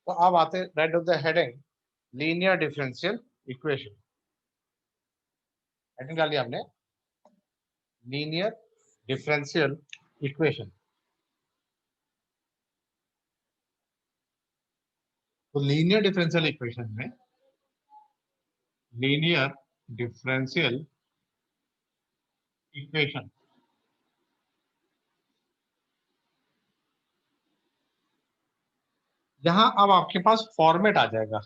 तो अब आते right of the heading linear differential equation. Heading डाली हमने लीनियर डिफरेंशियल इक्वेशन। तो लीनियर डिफरेंशियल इक्वेशन में लीनियर डिफरेंशियल इक्वेशन यहां अब आपके पास फॉर्मेट आ जाएगा।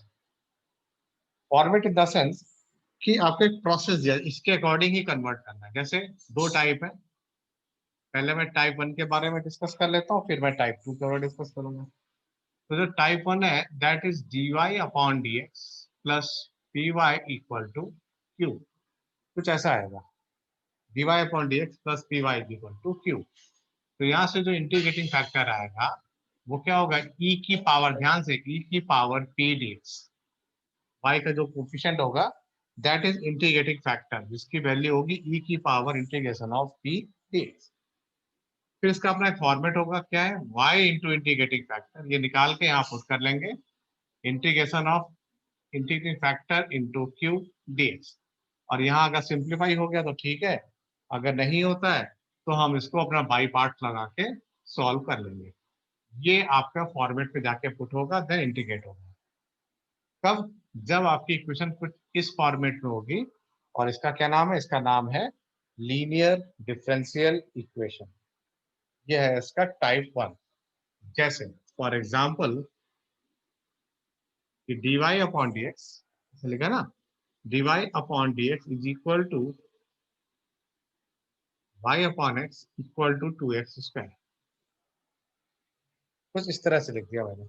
फॉर्मेट इन द सेंस कि आपको एक प्रोसेस दिया, इसके अकॉर्डिंग ही कन्वर्ट करना है। जैसे दो टाइप है, पहले मैं टाइप वन के बारे में डिस्कस कर लेता हूँ, फिर मैं टाइप टू के बारे में डिस्कस करूंगा। तो जो टाइप वन है that is d y upon d x plus p y equal to q. कुछ ऐसा आएगा, d y upon d x plus p y equal to q. तो यहाँ से जो इंटीग्रेटिंग फैक्टर आएगा वो क्या होगा, ई की पावर, ध्यान से ई की power p d x. Y का जो कोफिशिएंट होगा दैट इज इंटीग्रेटिंग फैक्टर, जिसकी वैल्यू होगी ई की power integration of p d x. फिर इसका अपना एक फॉर्मेट होगा, क्या है, y इंटू इंटीग्रेटिंग फैक्टर, ये निकाल के यहाँ पुट कर लेंगे, integration of integrating factor into q dx. और यहाँ अगर सिंप्लीफाई हो गया तो ठीक है, अगर नहीं होता है तो हम इसको अपना बाई पार्ट लगा के सॉल्व कर लेंगे। ये आपका फॉर्मेट पे जाके पुट होगा, देन इंटीग्रेट होगा। कब, जब आपकी इक्वेशन कुछ इस फॉर्मेट में होगी। और इसका क्या नाम है, इसका नाम है लीनियर डिफरेंशियल इक्वेशन। ये है इसका टाइप वन। जैसे फॉर एग्जाम्पल कि dy अपॉन डी एक्स लिखा ना, dy upon d x is equal to y upon x equal to 2x²। कुछ इस तरह से लिख दिया मैंने।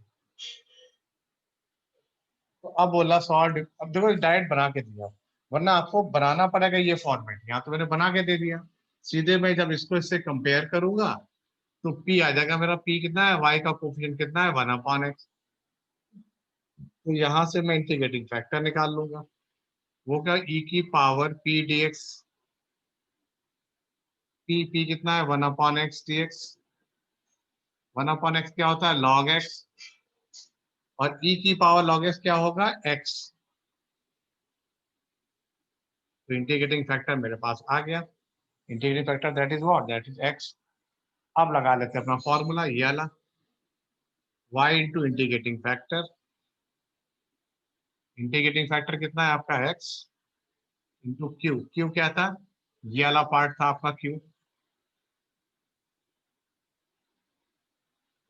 तो अब बोला सॉल्व, अब देखो डायरेक्ट बना के दिया, वरना आपको बनाना पड़ेगा ये फॉर्मेट। यहाँ तो मैंने बना के दे दिया, सीधे मैं जब इसको इससे कंपेयर करूंगा तो p आ जाएगा मेरा। p कितना है, y का कोफिशिएंट कितना है, 1/x। तो यहाँ से मैं इंटीग्रेटिंग फैक्टर निकाल लूंगा, वो क्या, e की पावर p dx। p कितना है, 1/x dx। 1/x क्या होता है, log x। और e की पावर log x क्या होगा, x। तो इंटीग्रेटिंग फैक्टर मेरे पास आ गया। Integrating factor that is what, that is x। अब लगा लेते हैं अपना फॉर्मूला, ये वाला, y into integrating factor. Integrating factor कितना है आपका, x इंटू क्यू। क्यू क्या था, ये वाला पार्ट था आपका क्यू।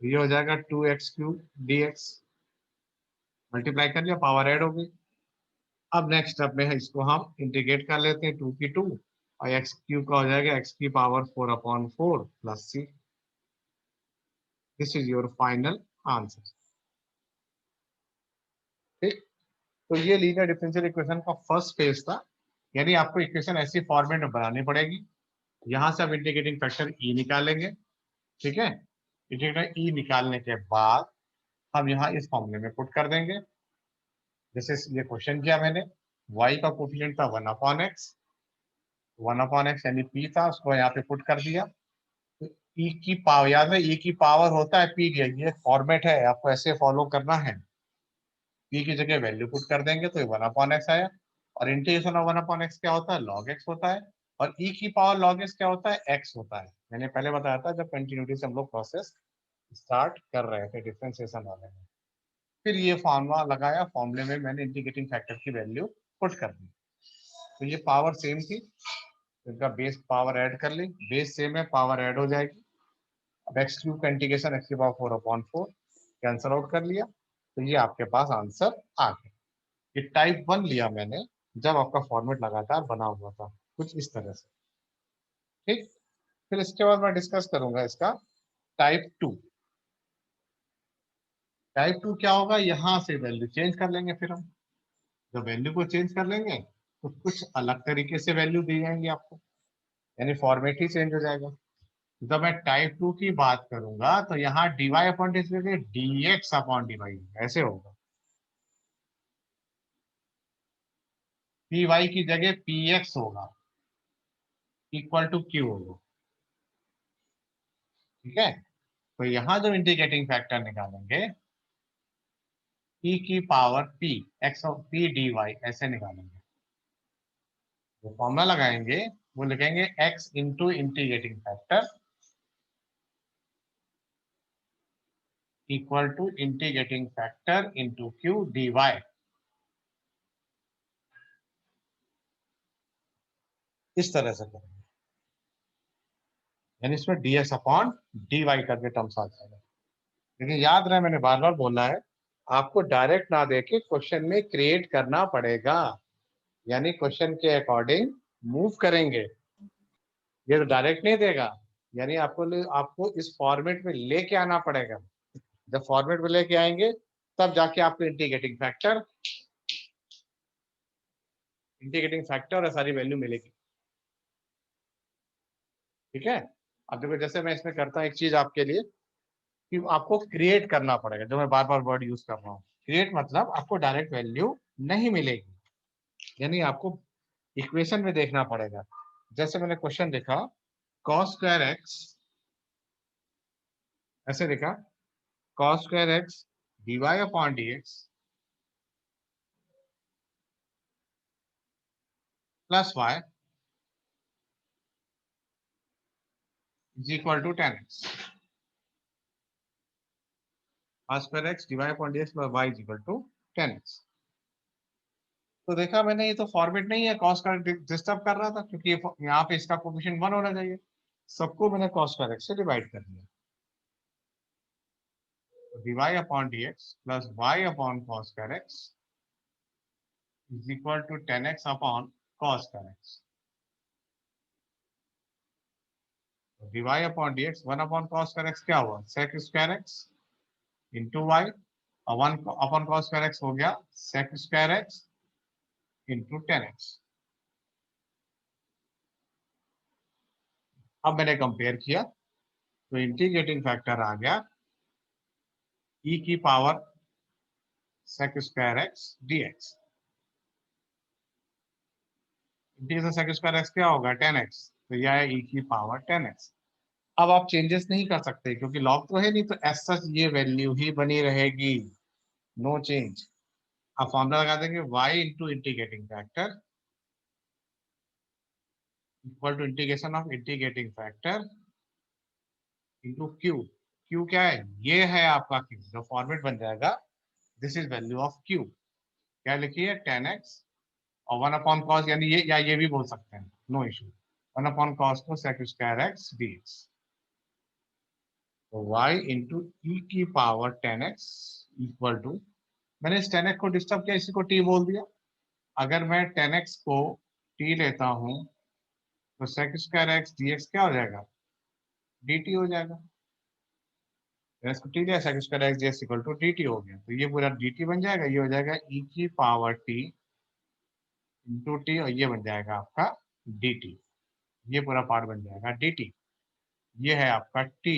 ये हो जाएगा 2x³ dx। मल्टीप्लाई कर लिया, पावर ऐड हो गई। अब नेक्स्ट स्टेप में है, इसको हम इंटीग्रेट कर लेते हैं, 2 की 2, और x³ का हो जाएगा x की power 4/4 plus c। This is your final answer. ठीक, तो ये लीनियर डिफरेंशियल इक्वेशन का फर्स्ट फेज था। यानी आपको इक्वेशन ऐसी फॉर्मेट में बनानी पड़ेगी। यहां से आप इंटीग्रेटिंग फैक्टर e निकालेंगे। ठीक है, इंटीग्रेटर e निकालने के बाद हम यहाँ इस फॉर्मूले में पुट कर देंगे। जैसे ये क्वेश्चन किया मैंने, y का कोफिशिएंट था 1/x। 1/x यानी p था, उसको यहाँ पे पुट कर दिया। तो e की पावर, याद है e की पावर होता है p डी, ये फॉर्मेट है, आपको ऐसे फॉलो करना है। p की जगह वैल्यू पुट कर देंगे तो ये 1/x आया। और इंटीग्रेशन ऑफ 1/x क्या होता है, log x होता है। और e की पावर log x क्या होता है, x होता है। मैंने पहले बताया था जब कंटिन्यूटी से हम लोग प्रोसेस स्टार्ट कर रहे थे डिफरेंशिएशन वाले में। फिर ये फॉर्मूला लगाया, फॉर्मूले में मैंने इंटीग्रेटिंग फैक्टर की वैल्यू पुट कर दी। तो ये पावर सेम थी, तो इनका बेस पावर ऐड कर ली, बेस सेम है, पावर ऐड हो जाएगी। अब x³ का इंटीग्रेशन x की पावर 4/4 कैंसल आउट कर लिया, तो ये आपके पास आंसर आ गया। ये टाइप वन लिया मैंने, जब आपका फॉर्मेट लगातार बना हुआ था कुछ इस तरह से। ठीक, फिर इसके बाद मैं डिस्कस करूंगा इसका टाइप टू। टाइप टू क्या होगा, यहां से वैल्यू चेंज कर लेंगे। फिर हम जब वैल्यू को चेंज कर लेंगे तो कुछ अलग तरीके से वैल्यू दी जाएंगी आपको, यानी फॉर्मेट ही चेंज हो जाएगा। जब मैं टाइप टू की बात करूंगा तो यहाँ dy upon d x upon dy ऐसे होगा। पी वाई की जगह पी एक्स होगा, इक्वल टू क्यू होगा। ठीक है, तो यहाँ जो इंटीग्रेटिंग फैक्टर निकालेंगे ई की power p x of p d y ऐसे निकालेंगे। जो फॉर्मूला लगाएंगे वो लिखेंगे x into integrating factor equal to integrating factor into q d y. इस तरह से करेंगे, यानी इसमें dx अपॉन dy करके टर्म्स आ जाएगा। लेकिन याद रहे मैंने बार बार बोला है, आपको डायरेक्ट ना देके क्वेश्चन में क्रिएट करना पड़ेगा, यानी क्वेश्चन के अकॉर्डिंग मूव करेंगे। ये तो डायरेक्ट नहीं देगा, यानी आपको इस फॉर्मेट में लेके आना पड़ेगा। जब फॉर्मेट में लेके आएंगे तब जाके आपको इंटीग्रेटिंग फैक्टर और सारी वैल्यू मिलेगी। ठीक है, अब देखो जैसे मैं इसमें करता हूँ एक चीज आपके लिए कि आपको क्रिएट करना पड़ेगा, जो मैं बार बार वर्ड यूज कर रहा हूँ। क्रिएट मतलब आपको डायरेक्ट वैल्यू नहीं मिलेगी, यानी आपको इक्वेशन में देखना पड़ेगा। जैसे मैंने क्वेश्चन देखा cos स्क्वायर एक्स, ऐसे देखा cos square x dy upon dx plus y is equal to 10x। cos square x dy upon dx plus y is equal to 10x। तो देखा मैंने, ये तो फॉर्मेट नहीं है, cos का डिस्टर्ब कर रहा था, क्योंकि यहाँ पे इसका कोएफिशिएंट 1 होना चाहिए। सबको मैंने cos स्क्वायर एक्स से डिवाइड कर दिया, dy upon dx plus y upon cos square x is equal to 10x upon cos square x. dy upon dx 1 upon cos square x क्या हुआ, sec square x into y, और 1 upon cos square x हो गया sec square x into 10x। अब मैंने compare किया तो integrating factor आ गया e की power sec square x dx। Integration sec square x क्या होगा 10x, तो यह है e की पावर 10x। अब आप चेंजेस नहीं कर सकते क्योंकि लॉग तो है नहीं, तो एज सच ये वैल्यू ही बनी रहेगी, नो चेंज। अब फॉर्मूला लगा देंगे y into integrating factor equal to integration of integrating factor into Q. Q क्या है, ये है आपका क्यू, जो फॉर्मेट बन जाएगा this is value of Q. क्या लिखिए 10x और 1 अपॉन कॉस, यानी ये या ये भी बोल सकते हैं, नो इशू। 1 अपॉन कॉस को sec स्क्वायर एक्स dx, तो y इंटू ई की पावर 10x इक्वल टू, मैंने इस 10x को डिस्टर्ब किया, इसी को t बोल दिया। अगर मैं 10x को t लेता हूं तो sec स्क्वायर एक्स dx क्या हो जाएगा, dt हो जाएगा। इसको t लिया sec square x dx equal to dt हो गया, तो ये पूरा dt बन जाएगा, ये हो जाएगा e की पावर t इंटू टी, और ये बन जाएगा आपका dt। ये पूरा पार्ट बन जाएगा dt। ये है आपका t,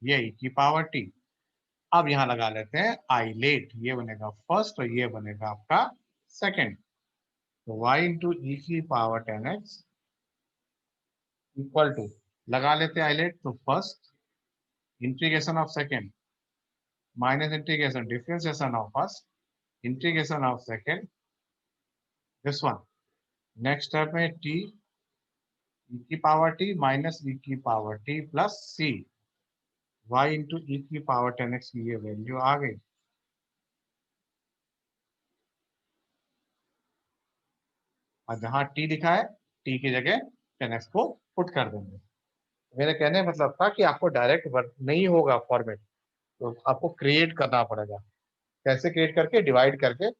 ये e की पावर t। अब यहाँ लगा लेते हैं आइलेट, ये बनेगा फर्स्ट और ये बनेगा आपका सेकंड। तो y इंटू ई की पावर 10x इक्वल टू, लगा लेते हैं आइलेट, तो first integration of second minus integration differentiation of first integration of second this one. Next step में t e की पावर t माइनस e की power t plus c, y into e की power 10x की ये value आ गई। और जहां t लिखा है t की जगह 10x को पुट कर देंगे। मेरे कहने का मतलब था कि आपको डायरेक्ट वर्क नहीं होगा फॉर्मेट, तो आपको क्रिएट करना पड़ेगा। कैसे क्रिएट करके, डिवाइड करके,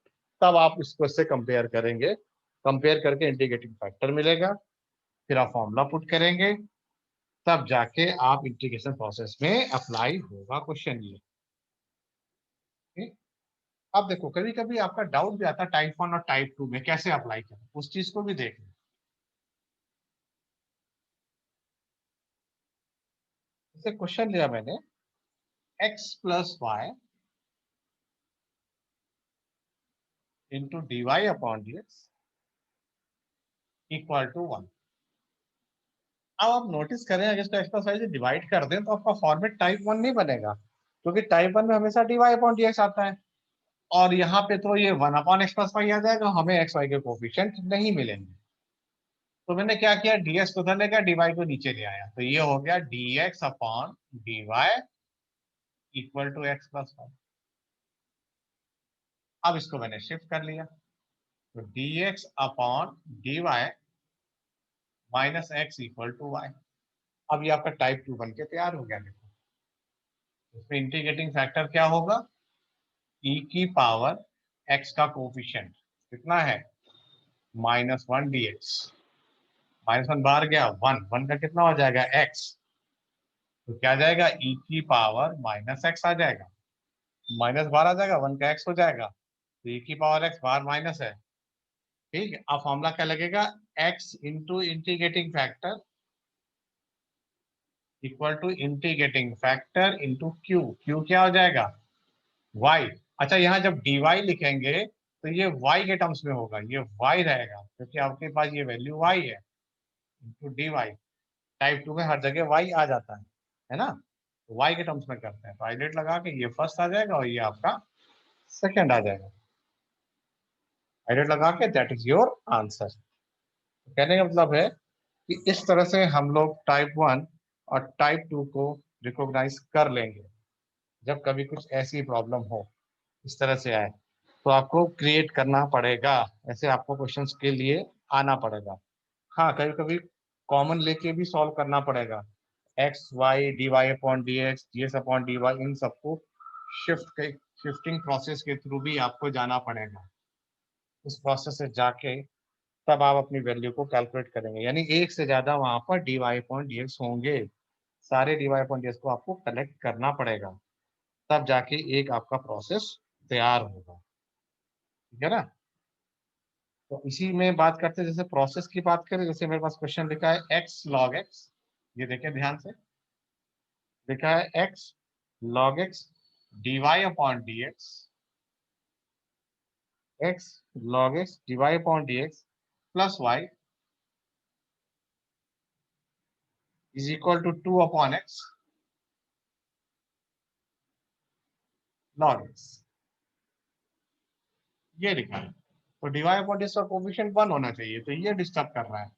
तब आप इसको इससे कंपेयर करेंगे। कंपेयर करके इंटीग्रेटिंग फैक्टर मिलेगा, फिर आप फॉर्मूला पुट करेंगे, तब जाके आप इंटीग्रेशन प्रोसेस में अप्लाई होगा क्वेश्चन ये। ठीक? अब देखो कभी कभी आपका डाउट भी आता है टाइप 1 और टाइप 2 में कैसे अप्लाई करें, उस चीज को भी देख लें। जैसे क्वेश्चन लिया मैंने x plus y into d y upon d x equal to 1। अब आप नोटिस करें, अगर इसको एक्स प्लस वाई से डिवाइड कर दें तो आपका फॉर्मेट टाइप 1 नहीं बनेगा, क्योंकि टाइप 1 में हमेशा d y upon d x आता है। और यहाँ पे तो ये 1/x प्लस वाई आ जाएगा, हमें एक्स वाई के कोफिशिएंट नहीं मिलेंगे। तो मैंने क्या किया, dx को उधर ले गया, dy को नीचे ले आया, तो ये हो गया dx upon dy equal to x plus y. अब इसको मैंने शिफ्ट कर लिया, तो dx upon dy minus x equal to y. अब ये आपका टाइप 2 बन के तैयार हो गया। देखो इसमें इंटीग्रेटिंग फैक्टर क्या होगा, e की पावर x का कोफिशिएंट कितना है, -1 dx, -1 बाहर गया, 1 का कितना हो जाएगा x, तो क्या आ जाएगा e की पावर माइनस एक्स आ जाएगा, माइनस बाहर आ जाएगा, 1 का x हो जाएगा, तो e की पावर x बाहर माइनस है। ठीक है, अब फॉर्मूला क्या लगेगा, x into integrating factor equal to integrating factor into Q, Q क्या हो जाएगा y। अच्छा यहाँ जब dy लिखेंगे तो ये y के टर्म्स में होगा, ये y रहेगा क्योंकि आपके पास ये वैल्यू y है, इंटू dy। टाइप 2 में हर जगह y आ जाता है ना, तो y के टर्म्स में करते हैं, तो हाईलाइट लगा के ये फर्स्ट आ जाएगा और ये आपका सेकंड आ जाएगा, हाईलाइट लगा के दैट इज योर आंसर। कहने का मतलब है कि इस तरह से हम लोग टाइप 1 और टाइप 2 को रिकॉग्नाइज कर लेंगे। जब कभी कुछ ऐसी प्रॉब्लम हो इस तरह से आए तो आपको क्रिएट करना पड़ेगा, ऐसे आपको क्वेश्चंस के लिए आना पड़ेगा। हाँ कभी कभी कॉमन लेके भी सॉल्व करना पड़ेगा, x y d y upon d x d s upon d y, इन सबको शिफ्टिंग प्रोसेस के थ्रू भी आपको जाना पड़ेगा। उस प्रोसेस से जाके तब आप अपनी वैल्यू को कैलकुलेट करेंगे, यानी एक से ज्यादा वहां पर d y upon d x होंगे, सारे d y upon d x को आपको कलेक्ट करना पड़ेगा, तब जाके एक आपका प्रोसेस तैयार होगा। ठीक है ना, तो इसी में बात करते हैं, जैसे प्रोसेस की बात करें, जैसे मेरे पास क्वेश्चन लिखा है एक्स लॉग एक्स, ये देखें ध्यान से, लिखा है x log x d y upon d x log x d y upon d x plus y is equal to 2 upon x log x, ये लिखा है। तो d y upon d x का कोफिशिएंट 1 होना चाहिए, तो ये डिस्टर्ब कर रहा है,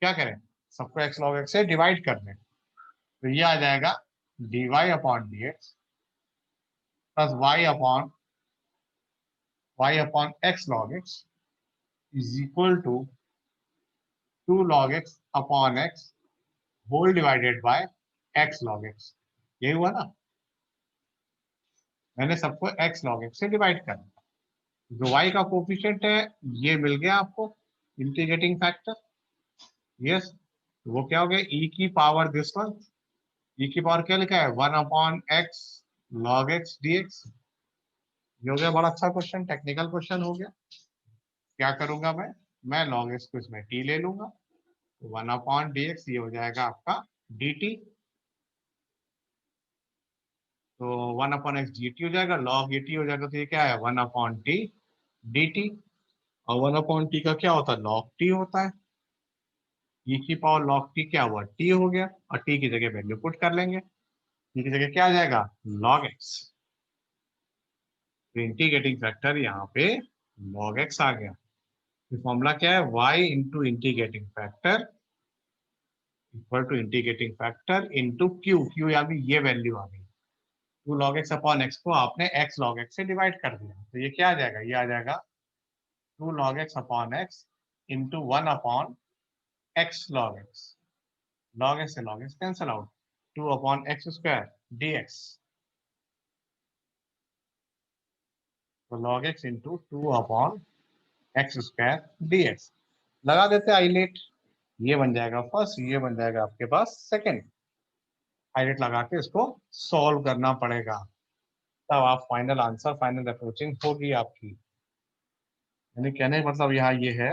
क्या करें, सबको एक्स लॉग एक्स से डिवाइड कर दें, तो ये आ जाएगा d y upon d x plus y upon x log x is equal to 2 log x upon x whole divided by x log x। यही हुआ ना, मैंने सबको x log x से डिवाइड कर दिया, जो y का कोफिशिएंट है ये मिल गया आपको, इंटीग्रेटिंग फैक्टर, यस, वो क्या हो गया e की पावर दिस वन, e की पावर क्या लिखा है 1 upon x log x dx। ये हो गया बड़ा अच्छा क्वेश्चन, टेक्निकल क्वेश्चन हो गया। क्या करूंगा मैं log x को इसमें t ले लूंगा, 1 अपॉन dx ये हो जाएगा आपका dt, तो 1 अपॉन एक्स जी टी हो जाएगा, लॉग ए टी हो जाएगा, तो ये क्या है 1 अपॉन टी डी टी, और 1 अपॉन टी का क्या होता है लॉग टी होता है, ई की पावर लॉग टी क्या हुआ टी हो गया, और टी की जगह वैल्यू पुट कर लेंगे, टी की जगह क्या आ जाएगा लॉग एक्स, तो इंटीग्रेटिंग फैक्टर यहाँ पे लॉग एक्स आ गया। फॉर्मूला क्या है, y into integrating factor equal to integrating factor into Q, q या भी ये वैल्यू आ गई, 2 log x अपॉन x को आपने x log x से डिवाइड कर दिया, तो ये क्या आ जाएगा, ये आ जाएगा 2 log x upon x into 1 upon x log x, log x से log x cancel out, 2 upon x square dx, तो log x into 2 upon x square dx। लगा देते आइलेट, ये बन जाएगा फर्स्ट, ये बन जाएगा आपके पास सेकंड, आइलेट लगा के इसको सॉल्व करना पड़ेगा, तब आप फाइनल आंसर, फाइनल अप्रोचिंग होगी आपकी। यानी कहने का मतलब यहाँ ये है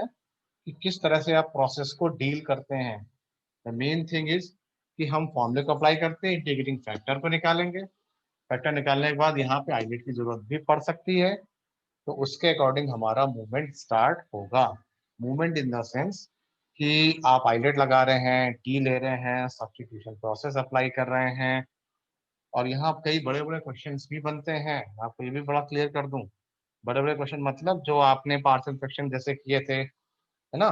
कि किस तरह से आप प्रोसेस को डील करते हैं। द मेन थिंग इज कि हम फॉर्मूले को अप्लाई करते हैं, इंटीग्रेटिंग फैक्टर को निकालेंगे, फैक्टर निकालने के बाद यहाँ पे आइलेट की जरूरत भी पड़ सकती है, तो उसके अकॉर्डिंग हमारा मूवमेंट स्टार्ट होगा। मूवमेंट इन द सेंस कि आप आइलेट लगा रहे हैं, टी ले रहे हैं, सब्स्टिट्यूशन प्रोसेस अप्लाई कर रहे हैं, और यहाँ कई बड़े बड़े क्वेश्चंस भी बनते हैं, आपको ये भी बड़ा क्लियर कर दूं बड़े बड़े क्वेश्चन मतलब जो आपने पार्शियल फ्रैक्शन जैसे किए थे, है ना,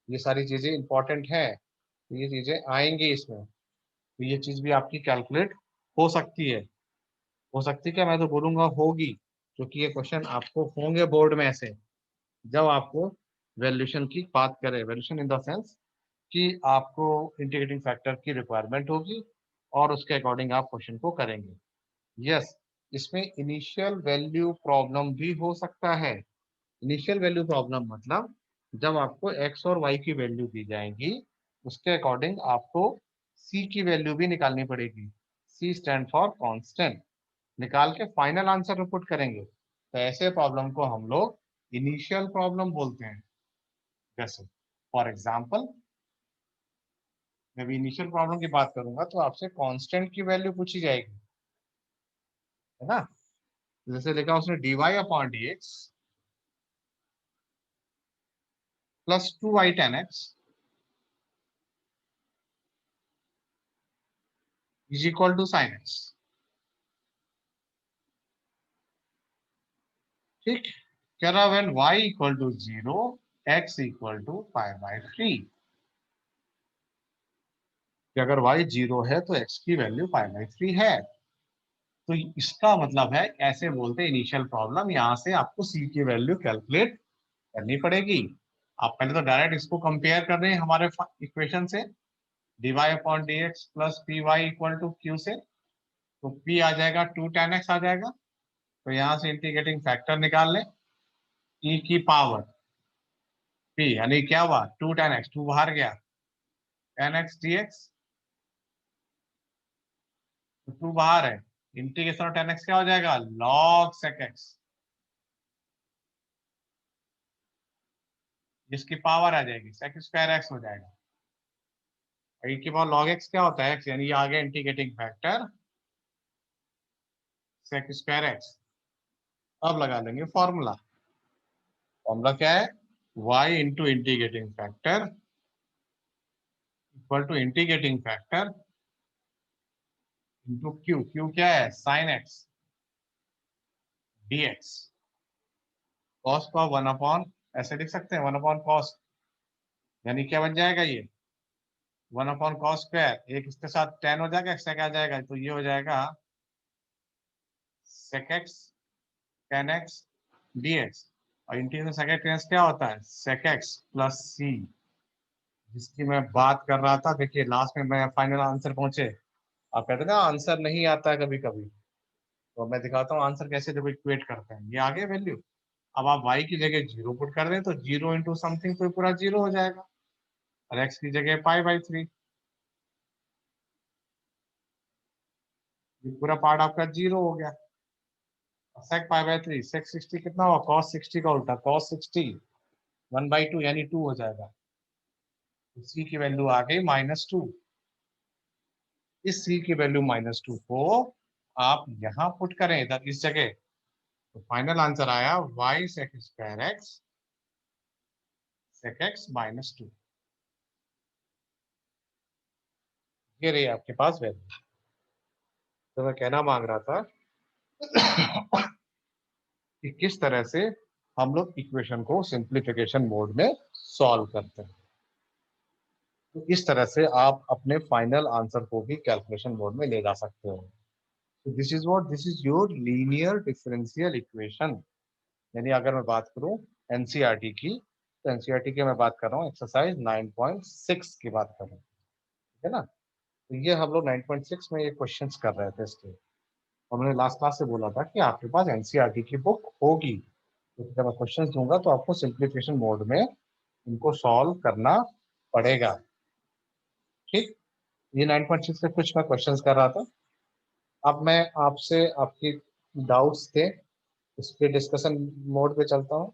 ये सारी चीजें इंपॉर्टेंट है, ये चीजें आएंगी इसमें, तो ये चीज भी आपकी कैलकुलेट हो सकती है। हो सकती है क्या, मैं तो बोलूंगा होगी, क्योंकि ये क्वेश्चन आपको होंगे बोर्ड में ऐसे, जब आपको वैल्यूएशन की बात करें, वैल्यूएशन इन द सेंस कि आपको इंटीग्रेटिंग फैक्टर की रिक्वायरमेंट होगी और उसके अकॉर्डिंग आप क्वेश्चन को करेंगे। यस, इसमें इनिशियल वैल्यू प्रॉब्लम भी हो सकता है। इनिशियल वैल्यू प्रॉब्लम मतलब जब आपको एक्स और वाई की वैल्यू दी जाएंगी, उसके अकॉर्डिंग आपको सी की वैल्यू भी निकालनी पड़ेगी। सी स्टैंड फॉर कांस्टेंट, निकाल के फाइनल आंसर रिपोर्ट करेंगे, तो ऐसे प्रॉब्लम को हम लोग इनिशियल प्रॉब्लम बोलते हैं। जैसे फॉर एग्जाम्पल, मैं भी इनिशियल प्रॉब्लम की बात करूंगा तो आपसे कांस्टेंट की वैल्यू पूछी जाएगी, है ना। जैसे लिखा उसने dy upon d x plus 2y tan x is equal to sine x. ठीक, कह रहा when y equal to 0 x equal to π/3, कि अगर y 0 है तो x की वैल्यू π/3 है। तो इसका मतलब है, ऐसे बोलते हैं इनिशियल प्रॉब्लम, यहाँ से आपको c की वैल्यू कैलकुलेट करनी पड़ेगी। आप पहले तो डायरेक्ट इसको कंपेयर कर रहे हैं हमारे इक्वेशन से, dy upon d x plus p y equal to q से, तो p आ जाएगा 2 tan x आ जाएगा। तो यहाँ से इंटीग्रेटिंग फैक्टर निकाल लें, e की पावर p, यानी क्या हुआ 2 tan x, 2 बाहर गया, tan x dx, तो 2 बाहर है, इंटीग्रेशन ऑफ tan x क्या हो जाएगा, log sec x, जिसकी पावर आ जाएगी sec स्क्वायर x हो जाएगा। e की पावर log x क्या होता है, x, यानी ये आ गया integrating factor sec square x। अब लगा लेंगे फॉर्मूला, फॉर्मूला क्या है, y into integrating factor equal to integrating factor into Q, Q क्या है साइन एक्स dx, कॉस को 1 अपॉन, ऐसे लिख सकते हैं 1 अपॉन कॉस, यानी क्या बन जाएगा ये 1 अपॉन कॉस स्क्वायर, एक इसके साथ टेन हो जाएगा, एक्स्ट्रा क्या आ जाएगा, तो ये हो जाएगा sec x tan x dx, और इंटीग्रल सेकंड टेंस क्या होता है sec x प्लस c, जिसकी मैं बात कर रहा था। देखिए लास्ट में मैं फाइनल आंसर पहुंचे, आप कहते हैं ना आंसर नहीं आता है कभी कभी, तो मैं दिखाता हूँ आंसर कैसे जब इक्वेट करते हैं। ये आगे वैल्यू, अब आप y की जगह 0 पुट कर दें तो 0 इंटू समथिंग तो पूरा 0 हो जाएगा, और x की जगह π/3, ये पूरा पार्ट आपका 0 हो गया। sec π/3, sec 60 कितना हुआ, cos 60 का उल्टा cos 60, 1/2 यानी 2 हो जाएगा। c की वैल्यू आ गई -2, इस c की वैल्यू -2 को आप यहाँ पुट करें इधर इस जगह, तो फाइनल आंसर आया y sec square x sec x -2। ये रही आपके पास वैल्यू। तो मैं कहना मांग रहा था कि किस तरह से हम लोग इक्वेशन को सिंप्लीफिकेशन मोड में सॉल्व करते हैं। तो इस तरह से आप अपने फाइनल आंसर को भी कैलकुलेशन मोड में ले जा सकते हो। तो this is your linear differential equation. यानी अगर मैं बात करूं एनसीईआरटी की, तो एनसीईआरटी की मैं बात कर रहा हूँ एक्सरसाइज 9.6 की बात कर रहा हूँ, ठीक है ना। तो ये हम लोग 9.6 में ये क्वेश्चंस कर रहे थे इसके, हमने लास्ट क्लास से बोला था कि आपके पास एनसीईआरटी की बुक होगी, तो जब मैं क्वेश्चंस दूंगा तो आपको सिंप्लीफिकेशन मोड में इनको सॉल्व करना पड़ेगा। ठीक, ये 9.6 से कुछ मैं क्वेश्चंस कर रहा था। अब मैं आपसे आपकी डाउट्स थे उस पर डिस्कशन मोड पे चलता हूँ।